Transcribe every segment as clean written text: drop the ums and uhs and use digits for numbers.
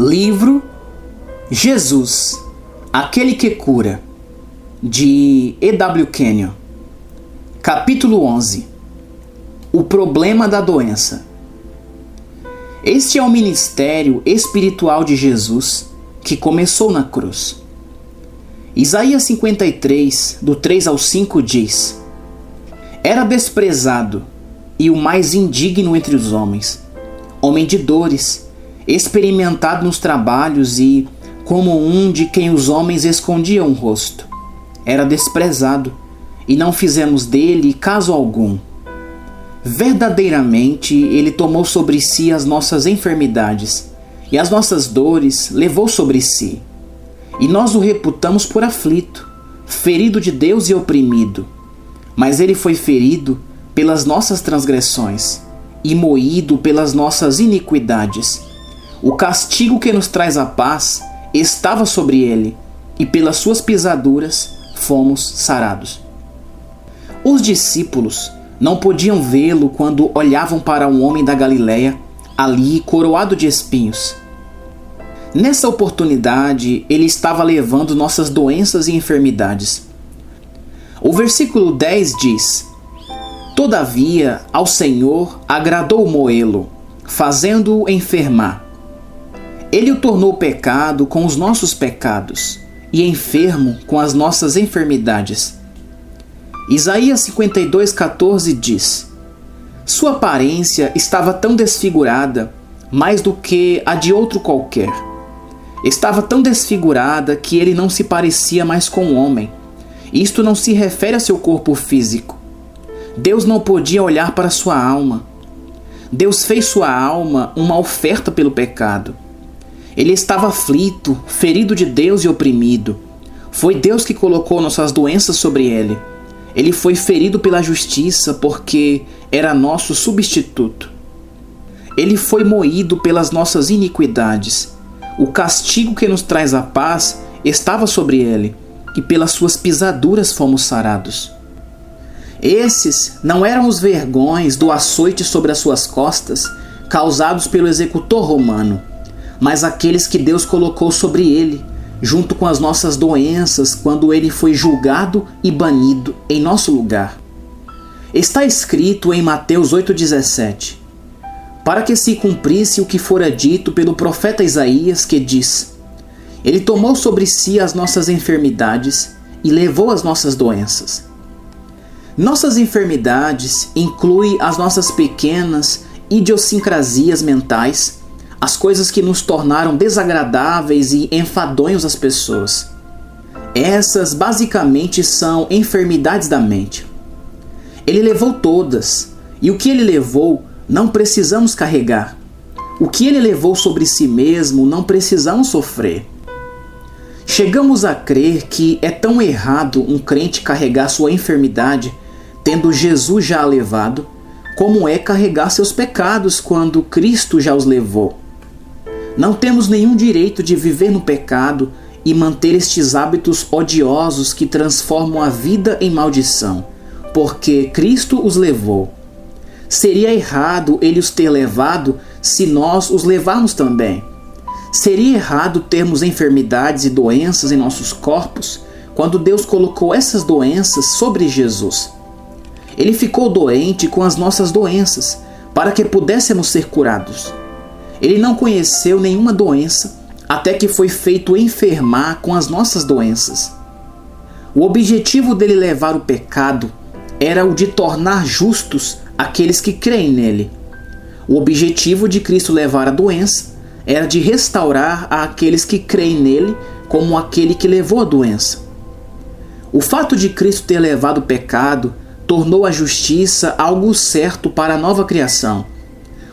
Livro Jesus, Aquele que Cura, de E.W. Kenyon. Capítulo 11. O problema da doença. Este é o ministério espiritual de Jesus, que começou na cruz. Isaías 53, do 3 ao 5 diz: Era desprezado e o mais indigno entre os homens, homem de dores, experimentado nos trabalhos e como um de quem os homens escondiam o rosto. Era desprezado, e não fizemos dele caso algum. Verdadeiramente, ele tomou sobre si as nossas enfermidades, e as nossas dores levou sobre si. E nós o reputamos por aflito, ferido de Deus e oprimido. Mas ele foi ferido pelas nossas transgressões, e moído pelas nossas iniquidades. O castigo que nos traz a paz estava sobre ele, e pelas suas pisaduras fomos sarados. Os discípulos não podiam vê-lo quando olhavam para um homem da Galileia, ali coroado de espinhos. Nessa oportunidade, ele estava levando nossas doenças e enfermidades. O versículo 10 diz: Todavia, ao Senhor agradou moê-lo, fazendo-o enfermar. Ele o tornou pecado com os nossos pecados, e enfermo com as nossas enfermidades. Isaías 52:14 diz: Sua aparência estava tão desfigurada, mais do que a de outro qualquer. Estava tão desfigurada que ele não se parecia mais com o homem. Isto não se refere a seu corpo físico. Deus não podia olhar para sua alma. Deus fez sua alma uma oferta pelo pecado. Ele estava aflito, ferido de Deus e oprimido. Foi Deus que colocou nossas doenças sobre ele. Ele foi ferido pela justiça porque era nosso substituto. Ele foi moído pelas nossas iniquidades. O castigo que nos traz a paz estava sobre ele, e pelas suas pisaduras fomos sarados. Esses não eram os vergões do açoite sobre as suas costas, causados pelo executor romano, mas aqueles que Deus colocou sobre ele, junto com as nossas doenças, quando ele foi julgado e banido em nosso lugar. Está escrito em Mateus 8,17: Para que se cumprisse o que fora dito pelo profeta Isaías, que diz: Ele tomou sobre si as nossas enfermidades e levou as nossas doenças. Nossas enfermidades incluem as nossas pequenas idiosincrasias mentais, as coisas que nos tornaram desagradáveis e enfadonhos às pessoas. Essas basicamente são enfermidades da mente. Ele levou todas, e o que ele levou não precisamos carregar. O que ele levou sobre si mesmo não precisamos sofrer. Chegamos a crer que é tão errado um crente carregar sua enfermidade, tendo Jesus já a levado, como é carregar seus pecados quando Cristo já os levou. Não temos nenhum direito de viver no pecado e manter estes hábitos odiosos que transformam a vida em maldição, porque Cristo os levou. Seria errado ele os ter levado se nós os levarmos também. Seria errado termos enfermidades e doenças em nossos corpos quando Deus colocou essas doenças sobre Jesus. Ele ficou doente com as nossas doenças para que pudéssemos ser curados. Ele não conheceu nenhuma doença até que foi feito enfermar com as nossas doenças. O objetivo dele levar o pecado era o de tornar justos aqueles que creem nele. O objetivo de Cristo levar a doença era de restaurar aqueles que creem nele como aquele que levou a doença. O fato de Cristo ter levado o pecado tornou a justiça algo certo para a nova criação.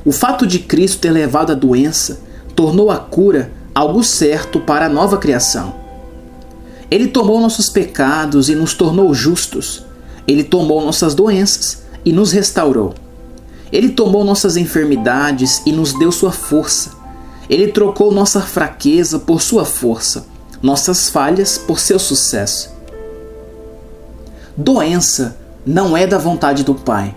O fato de Cristo ter levado a doença tornou a cura algo certo para a nova criação. Ele tomou nossos pecados e nos tornou justos. Ele tomou nossas doenças e nos restaurou. Ele tomou nossas enfermidades e nos deu sua força. Ele trocou nossa fraqueza por sua força, nossas falhas por seu sucesso. Doença não é da vontade do Pai.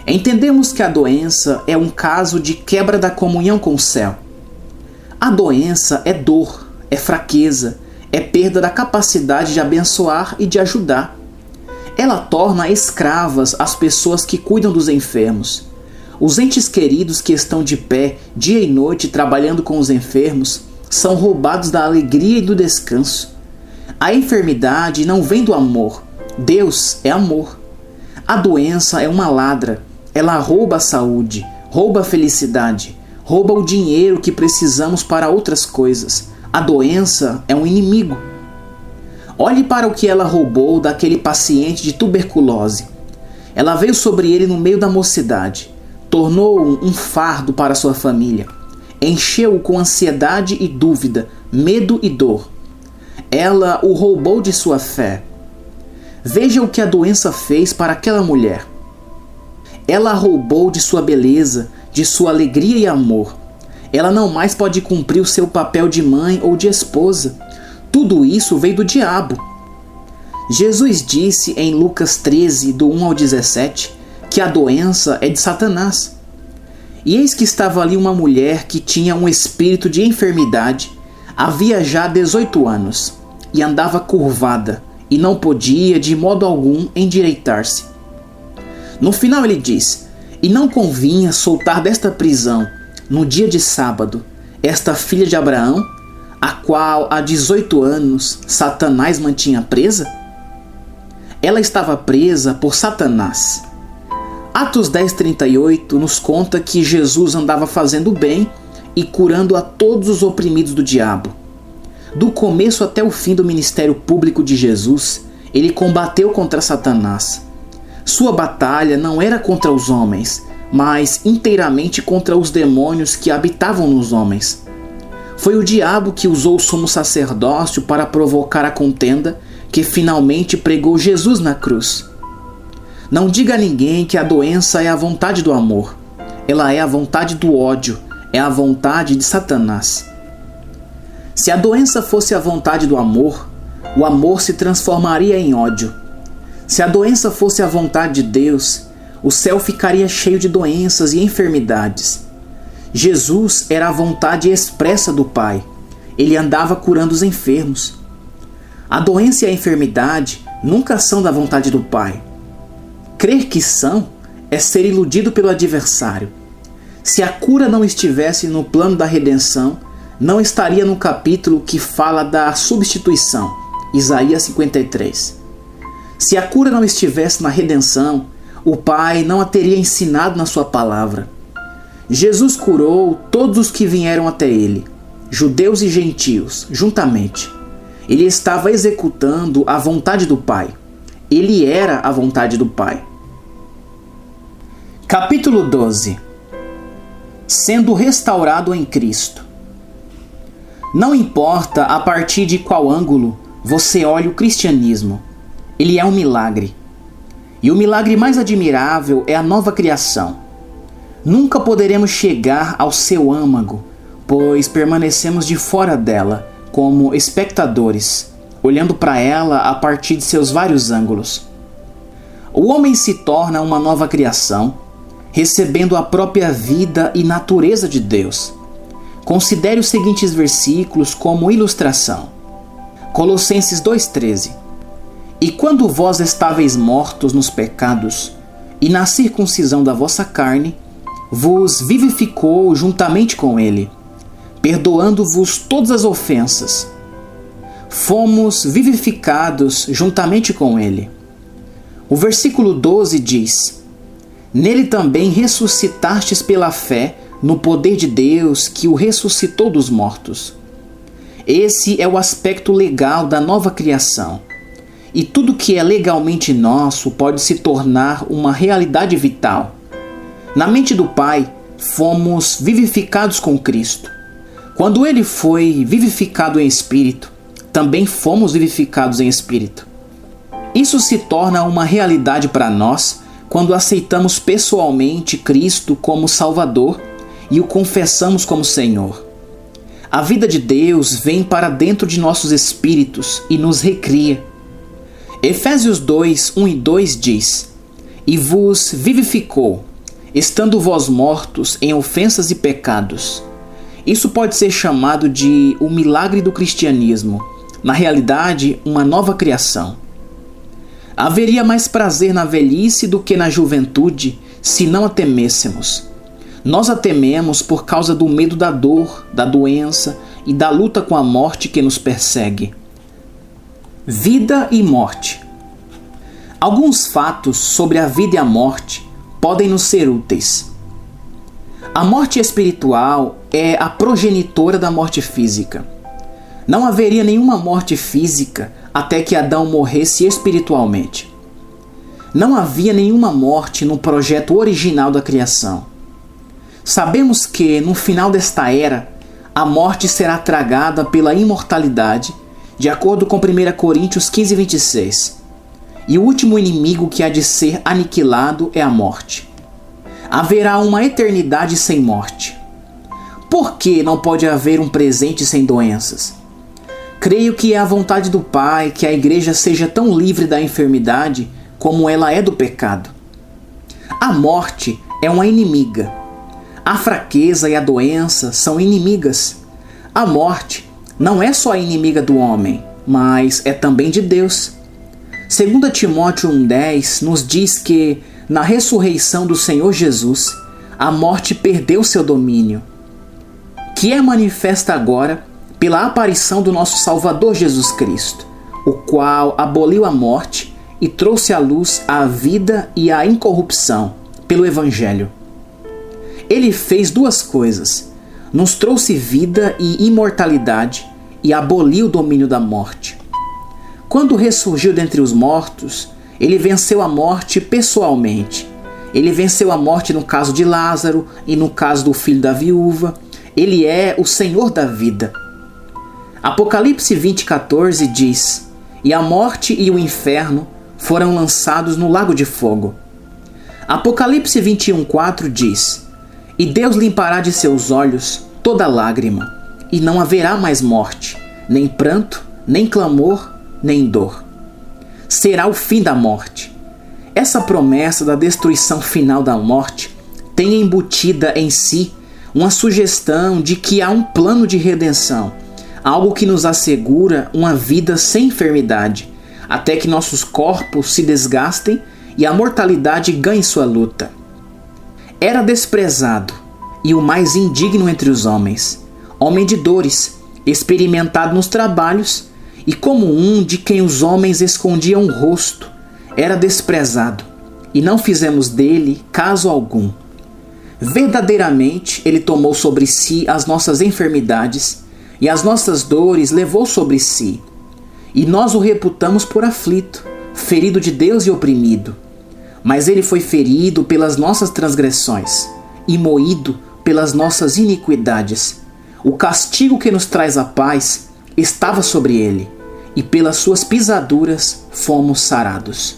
Entendemos que a doença é um caso de quebra da comunhão com o céu. A doença é dor, é fraqueza, é perda da capacidade de abençoar e de ajudar. Ela torna escravas as pessoas que cuidam dos enfermos. Os entes queridos que estão de pé, dia e noite, trabalhando com os enfermos, são roubados da alegria e do descanso. A enfermidade não vem do amor. Deus é amor. A doença é uma ladra. Ela rouba a saúde, rouba a felicidade, rouba o dinheiro que precisamos para outras coisas. A doença é um inimigo. Olhe para o que ela roubou daquele paciente de tuberculose. Ela veio sobre ele no meio da mocidade, tornou-o um fardo para sua família, encheu-o com ansiedade e dúvida, medo e dor. Ela o roubou de sua fé. Veja o que a doença fez para aquela mulher. Ela a roubou de sua beleza, de sua alegria e amor. Ela não mais pode cumprir o seu papel de mãe ou de esposa. Tudo isso veio do diabo. Jesus disse em Lucas 13, do 1 ao 17, que a doença é de Satanás. E eis que estava ali uma mulher que tinha um espírito de enfermidade, havia já 18 anos, e andava curvada, e não podia de modo algum endireitar-se. No final ele diz: e não convinha soltar desta prisão, no dia de sábado, esta filha de Abraão, a qual há 18 anos Satanás mantinha presa? Ela estava presa por Satanás. Atos 10:38 nos conta que Jesus andava fazendo bem e curando a todos os oprimidos do diabo. Do começo até o fim do ministério público de Jesus, ele combateu contra Satanás. Sua batalha não era contra os homens, mas inteiramente contra os demônios que habitavam nos homens. Foi o diabo que usou o sumo sacerdócio para provocar a contenda que finalmente pregou Jesus na cruz. Não diga a ninguém que a doença é a vontade do amor. Ela é a vontade do ódio, é a vontade de Satanás. Se a doença fosse a vontade do amor, o amor se transformaria em ódio. Se a doença fosse a vontade de Deus, o céu ficaria cheio de doenças e enfermidades. Jesus era a vontade expressa do Pai. Ele andava curando os enfermos. A doença e a enfermidade nunca são da vontade do Pai. Crer que são é ser iludido pelo adversário. Se a cura não estivesse no plano da redenção, não estaria no capítulo que fala da substituição, Isaías 53. Se a cura não estivesse na redenção, o Pai não a teria ensinado na sua palavra. Jesus curou todos os que vieram até ele, judeus e gentios, juntamente. Ele estava executando a vontade do Pai. Ele era a vontade do Pai. Capítulo 12. Sendo restaurado em Cristo. Não importa a partir de qual ângulo você olha o cristianismo, ele é um milagre. E o milagre mais admirável é a nova criação. Nunca poderemos chegar ao seu âmago, pois permanecemos de fora dela, como espectadores, olhando para ela a partir de seus vários ângulos. O homem se torna uma nova criação, recebendo a própria vida e natureza de Deus. Considere os seguintes versículos como ilustração. Colossenses 2,13. E quando vós estáveis mortos nos pecados, e na circuncisão da vossa carne, vos vivificou juntamente com ele, perdoando-vos todas as ofensas. Fomos vivificados juntamente com ele. O versículo 12 diz: nele também ressuscitastes pela fé no poder de Deus que o ressuscitou dos mortos. Esse é o aspecto legal da nova criação. E tudo que é legalmente nosso pode se tornar uma realidade vital. Na mente do Pai, fomos vivificados com Cristo. Quando ele foi vivificado em espírito, também fomos vivificados em espírito. Isso se torna uma realidade para nós quando aceitamos pessoalmente Cristo como Salvador e o confessamos como Senhor. A vida de Deus vem para dentro de nossos espíritos e nos recria. Efésios 2, 1 e 2 diz: e vos vivificou, estando vós mortos em ofensas e pecados, Isso pode ser chamado de o milagre do cristianismo, na realidade, uma nova criação. Haveria mais prazer na velhice do que na juventude, se não a temêssemos. Nós a tememos por causa do medo da dor, da doença e da luta com a morte que nos persegue. Vida e morte. Alguns fatos sobre a vida e a morte podem nos ser úteis. A morte espiritual é a progenitora da morte física. Não haveria nenhuma morte física até que Adão morresse espiritualmente. Não havia nenhuma morte no projeto original da criação. Sabemos que, no final desta era, a morte será tragada pela imortalidade, de acordo com 1 Coríntios 15, 26. E o último inimigo que há de ser aniquilado é a morte. Haverá uma eternidade sem morte. Por que não pode haver um presente sem doenças? Creio que é a vontade do Pai que a igreja seja tão livre da enfermidade como ela é do pecado. A morte é uma inimiga. A fraqueza e a doença são inimigas. A morte não é só inimiga do homem, mas é também de Deus. 2 Timóteo 1,10 nos diz que, na ressurreição do Senhor Jesus, a morte perdeu seu domínio, que é manifesta agora pela aparição do nosso Salvador Jesus Cristo, o qual aboliu a morte e trouxe à luz a vida e a incorrupção pelo Evangelho. Ele fez duas coisas: nos trouxe vida e imortalidade e aboliu o domínio da morte. Quando ressurgiu dentre os mortos, ele venceu a morte pessoalmente. Ele venceu a morte no caso de Lázaro e no caso do filho da viúva. Ele é o Senhor da vida. Apocalipse 20,14 diz: e a morte e o inferno foram lançados no lago de fogo. Apocalipse 21,4 diz: e Deus limpará de seus olhos toda lágrima, e não haverá mais morte, nem pranto, nem clamor, nem dor. Será o fim da morte. Essa promessa da destruição final da morte tem embutida em si uma sugestão de que há um plano de redenção, algo que nos assegura uma vida sem enfermidade, até que nossos corpos se desgastem e a mortalidade ganhe sua luta. Era desprezado e o mais indigno entre os homens, homem de dores, experimentado nos trabalhos, e como um de quem os homens escondiam o rosto, era desprezado, e não fizemos dele caso algum. Verdadeiramente ele tomou sobre si as nossas enfermidades, e as nossas dores levou sobre si. E nós o reputamos por aflito, ferido de Deus e oprimido. Mas ele foi ferido pelas nossas transgressões, e moído pelas nossas iniquidades. O castigo que nos traz a paz estava sobre ele, e pelas suas pisaduras fomos sarados.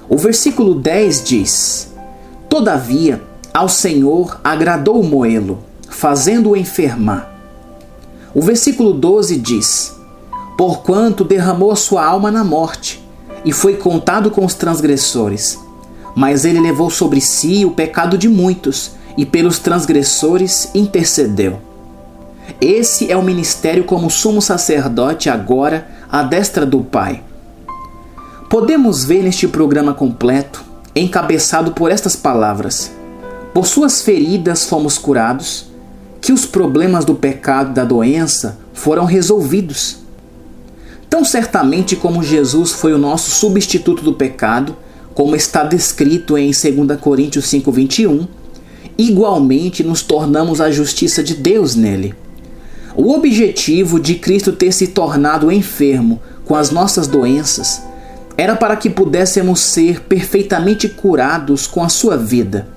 O versículo 10 diz: todavia, ao Senhor agradou moê-lo, fazendo-o enfermar. O versículo 12 diz: porquanto derramou a sua alma na morte, e foi contado com os transgressores. Mas ele levou sobre si o pecado de muitos, e pelos transgressores intercedeu. Esse é o ministério como sumo sacerdote agora à destra do Pai. Podemos ver neste programa completo, encabeçado por estas palavras: por suas feridas fomos curados, que os problemas do pecado e da doença foram resolvidos. Tão certamente como Jesus foi o nosso substituto do pecado, como está descrito em 2 Coríntios 5,21, igualmente nos tornamos a justiça de Deus nele. O objetivo de Cristo ter se tornado enfermo com as nossas doenças era para que pudéssemos ser perfeitamente curados com a sua vida.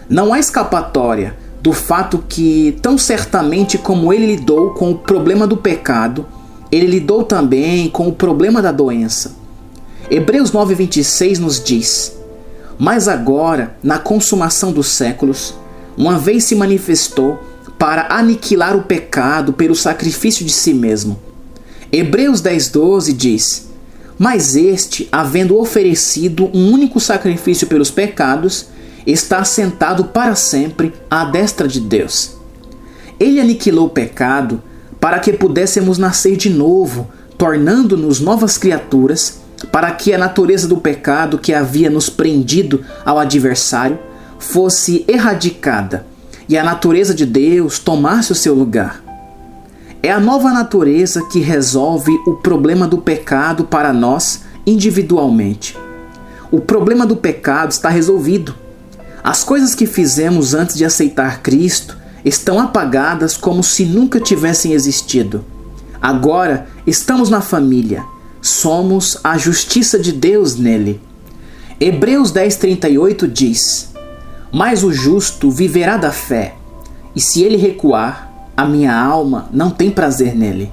Não há escapatória do fato que, tão certamente como ele lidou com o problema do pecado, ele lidou também com o problema da doença. Hebreus 9,26 nos diz: mas agora, na consumação dos séculos, uma vez se manifestou para aniquilar o pecado pelo sacrifício de si mesmo. Hebreus 10,12 diz: mas este, havendo oferecido um único sacrifício pelos pecados, está assentado para sempre à destra de Deus. Ele aniquilou o pecado para que pudéssemos nascer de novo, tornando-nos novas criaturas, para que a natureza do pecado que havia nos prendido ao adversário fosse erradicada e a natureza de Deus tomasse o seu lugar. É a nova natureza que resolve o problema do pecado para nós individualmente. O problema do pecado está resolvido. As coisas que fizemos antes de aceitar Cristo estão apagadas como se nunca tivessem existido. Agora estamos na família. Somos a justiça de Deus nele. Hebreus 10:38 diz: Mas o justo viverá da fé, e se ele recuar, a minha alma não tem prazer nele.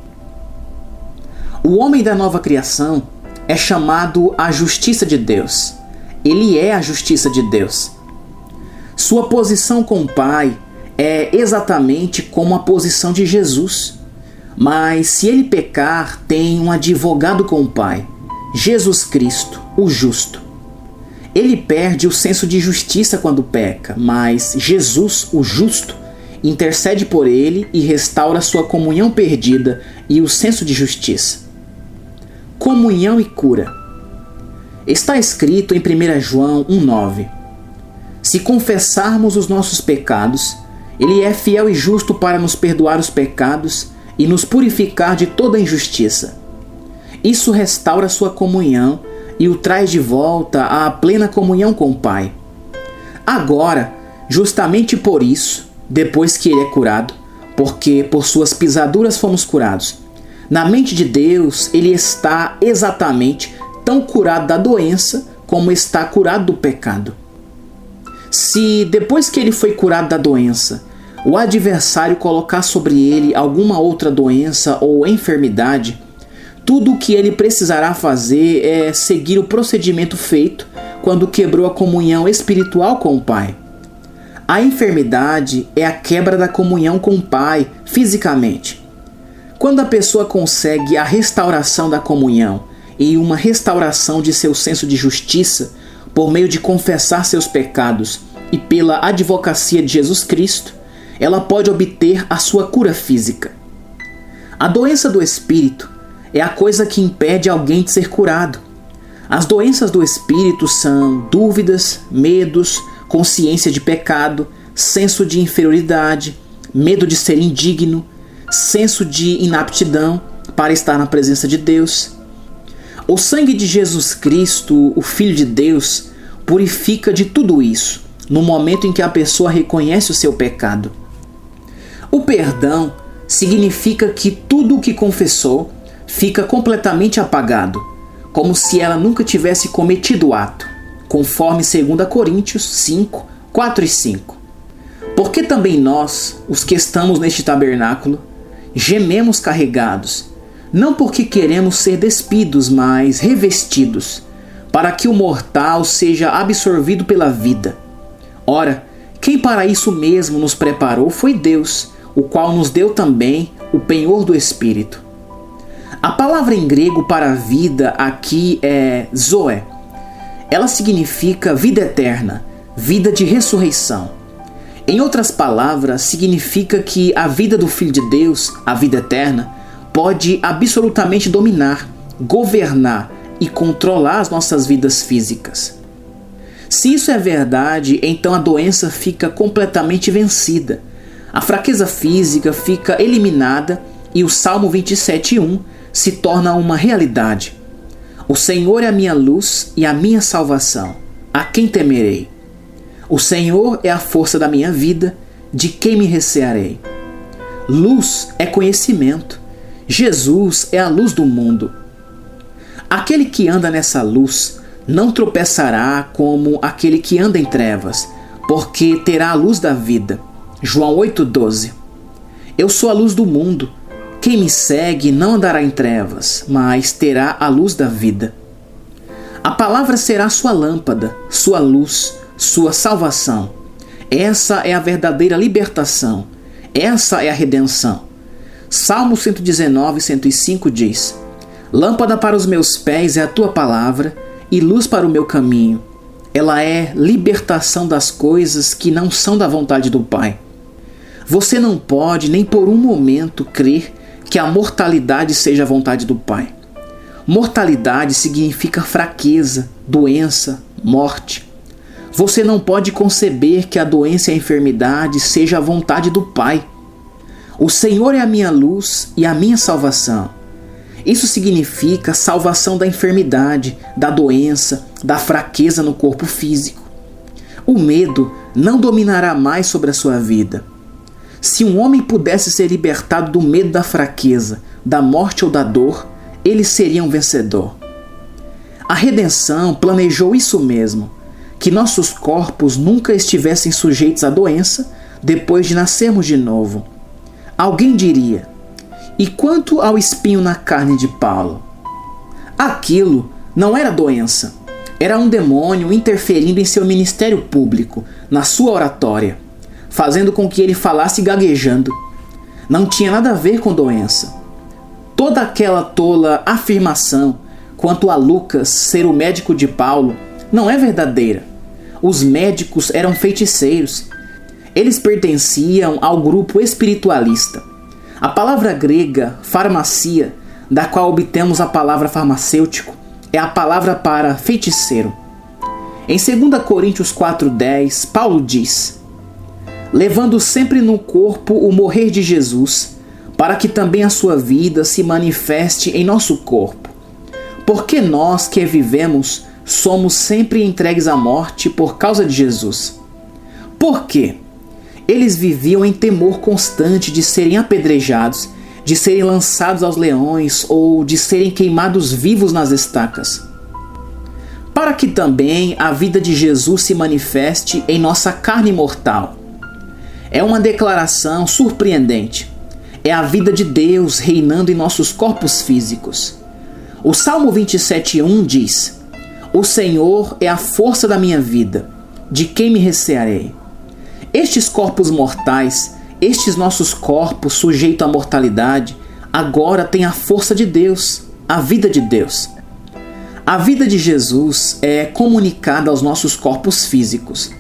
O homem da nova criação é chamado a justiça de Deus. Ele é a justiça de Deus. Sua posição com o Pai é exatamente como a posição de Jesus. Mas se ele pecar, tem um advogado com o Pai, Jesus Cristo, o justo. Ele perde o senso de justiça quando peca, mas Jesus, o justo, intercede por ele e restaura sua comunhão perdida e o senso de justiça. Comunhão e cura. Está escrito em 1 João 1,9: Se confessarmos os nossos pecados, Ele é fiel e justo para nos perdoar os pecados e nos purificar de toda injustiça. Isso restaura sua comunhão e o traz de volta à plena comunhão com o Pai. Agora, justamente por isso, depois que ele é curado, porque por suas pisaduras fomos curados, na mente de Deus ele está exatamente tão curado da doença como está curado do pecado. Se depois que ele foi curado da doença, o adversário colocar sobre ele alguma outra doença ou enfermidade, tudo o que ele precisará fazer é seguir o procedimento feito quando quebrou a comunhão espiritual com o Pai. A enfermidade é a quebra da comunhão com o Pai fisicamente. Quando a pessoa consegue a restauração da comunhão e uma restauração de seu senso de justiça por meio de confessar seus pecados e pela advocacia de Jesus Cristo, ela pode obter a sua cura física. A doença do espírito é a coisa que impede alguém de ser curado. As doenças do espírito são dúvidas, medos, consciência de pecado, senso de inferioridade, medo de ser indigno, senso de inaptidão para estar na presença de Deus. O sangue de Jesus Cristo, o Filho de Deus, purifica de tudo isso no momento em que a pessoa reconhece o seu pecado. O perdão significa que tudo o que confessou fica completamente apagado, como se ela nunca tivesse cometido o ato, conforme 2 Coríntios 5, 4 e 5. Porque também nós, os que estamos neste tabernáculo, gememos carregados, não porque queremos ser despidos, mas revestidos, para que o mortal seja absorvido pela vida. Ora, quem para isso mesmo nos preparou foi Deus, o qual nos deu também o penhor do Espírito. A palavra em grego para vida aqui é zoe. Ela significa vida eterna, vida de ressurreição. Em outras palavras, significa que a vida do Filho de Deus, a vida eterna, pode absolutamente dominar, governar e controlar as nossas vidas físicas. Se isso é verdade, então a doença fica completamente vencida. A fraqueza física fica eliminada e o Salmo 27:1 se torna uma realidade. O Senhor é a minha luz e a minha salvação. A quem temerei? O Senhor é a força da minha vida. De quem me recearei? Luz é conhecimento. Jesus é a luz do mundo. Aquele que anda nessa luz não tropeçará como aquele que anda em trevas, porque terá a luz da vida. João 8,12. Eu sou a luz do mundo. Quem me segue não andará em trevas, mas terá a luz da vida. A palavra será sua lâmpada, sua luz, sua salvação. Essa é a verdadeira libertação. Essa é a redenção. Salmo 119, 105 diz: Lâmpada para os meus pés é a tua palavra e luz para o meu caminho. Ela é libertação das coisas que não são da vontade do Pai. Você não pode nem por um momento crer que a mortalidade seja a vontade do Pai. Mortalidade significa fraqueza, doença, morte. Você não pode conceber que a doença e a enfermidade seja a vontade do Pai. O Senhor é a minha luz e a minha salvação. Isso significa salvação da enfermidade, da doença, da fraqueza no corpo físico. O medo não dominará mais sobre a sua vida. Se um homem pudesse ser libertado do medo da fraqueza, da morte ou da dor, ele seria um vencedor. A redenção planejou isso mesmo, que nossos corpos nunca estivessem sujeitos à doença depois de nascermos de novo. Alguém diria: e quanto ao espinho na carne de Paulo? Aquilo não era doença, era um demônio interferindo em seu ministério público, na sua oratória, fazendo com que ele falasse gaguejando. Não tinha nada a ver com doença. Toda aquela tola afirmação quanto a Lucas ser o médico de Paulo não é verdadeira. Os médicos eram feiticeiros. Eles pertenciam ao grupo espiritualista. A palavra grega farmacia, da qual obtemos a palavra farmacêutico, é a palavra para feiticeiro. Em 2 Coríntios 4,10, Paulo diz: levando sempre no corpo o morrer de Jesus, para que também a sua vida se manifeste em nosso corpo. Porque nós que vivemos somos sempre entregues à morte por causa de Jesus. Por quê? Eles viviam em temor constante de serem apedrejados, de serem lançados aos leões ou de serem queimados vivos nas estacas. Para que também a vida de Jesus se manifeste em nossa carne mortal. É uma declaração surpreendente. É a vida de Deus reinando em nossos corpos físicos. O Salmo 27,1 diz: o Senhor é a força da minha vida, de quem me recearei? Estes corpos mortais, estes nossos corpos sujeitos à mortalidade, agora têm a força de Deus, a vida de Deus. A vida de Jesus é comunicada aos nossos corpos físicos.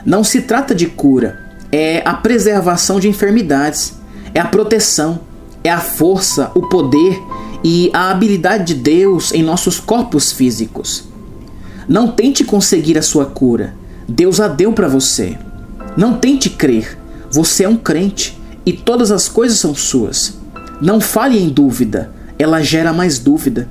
Não se trata de cura, é a preservação de enfermidades, é a proteção, é a força, o poder e a habilidade de Deus em nossos corpos físicos. Não tente conseguir a sua cura, Deus a deu para você. Não tente crer, você é um crente e todas as coisas são suas. Não fale em dúvida, ela gera mais dúvida.